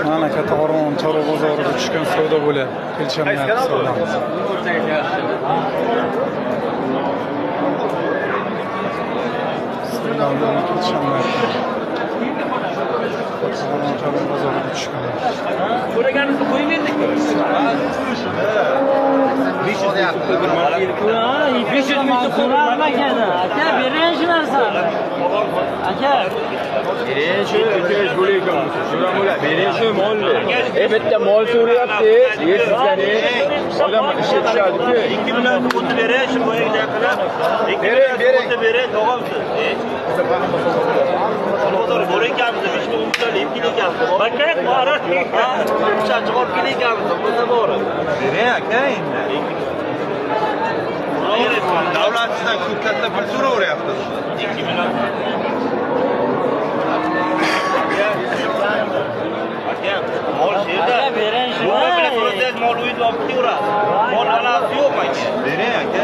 Mana Kattaqo'rg'on Chorva bozorida tushgan savdo bo'lyapti. Kelishamayapti savdomiz. Savdolarni kelishamayapti. Kattaqo'rg'on Chorva bozorida tushgan. So'raganimizni qo'yib berdik. 500 ming so'rardim aka bering shu narsani. Aka Bering shu ehtiyoj bo'layotgan bo'lsa, bering shu molni. Bitta mol so'rayapti, yersizlarni odam ishga tushadi-ku. 2 million o'tib bering, shu boyagidan qilib. 2 million o'tib bering, tog'amsiz. Bozor bor ekanmiz, 5 ming so'm ekanmiz. Bakay, bora. Chachi olib kelayotganmiz, bundan bor. Bering aka endi. Davlat sizdan ko'p katta pul so'rayapti. 2 million. Aka, mol sherda. aka bering shu. Mol bilan so'rasangiz, mol uyda olib kelaveradi. Mol anasi yo'q aka. Bering aka.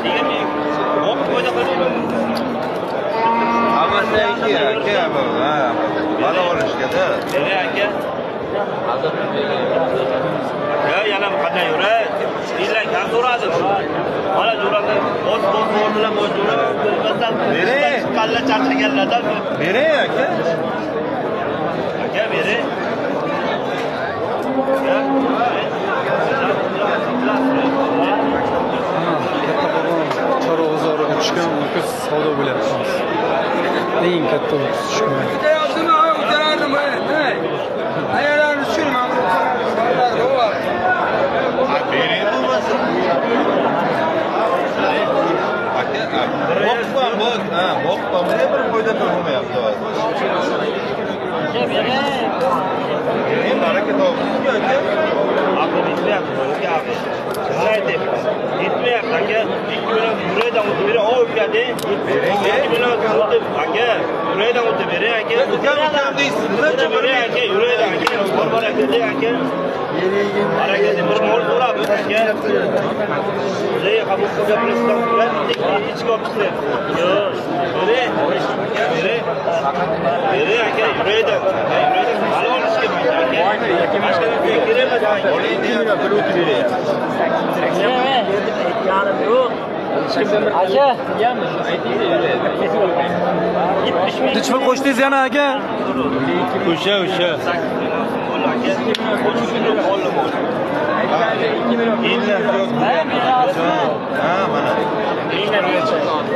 Degan men o'qib qo'yda qo'ydim. Hammasi aka bu. Ha, mana olishgada. Bering aka. Ya yana qanday yuray? Sizlar kam so'radi. Mana jo'rada o'z bilan bo'z jo'ra bilmasdan Bering. chiqqanlar charchaganlardan Bering aka. aka bering. Ya. Kattaqo'rg'on Chorva bozorida tushgan nukus savdo bo'lyapti. Eng katta tushgan. Bering bo'lmasa. Aka, boqma, boq. Ha, boqma. Mana bir foyda bo'lmayapti hozir. Aka bering. Bering baraka topibsiz aka. Aql yetmayapti, aka. Sizlar yetmayapti aka. 2 million yuraydan o'tib bering, o'pkadi. 2 million o'tib aka, yuraydan o'tib bering aka. Ukam deysiz, nimacha Bering aka, yuraydan aka. Bor aka, aka. Harakati bir mol so'rab aka. Sizga qabul qilgan prezident bilan ichki olibsiz. Yo'q. Bering. Bering aka, yuraydan. Yuraydan hali olishga aka. Boshqa narsa kerak emas. Olayni yana bir o'tib berayapti. Aka Nechma qo'shdingiz yana aka? O'sha. Ha, Ha, mana.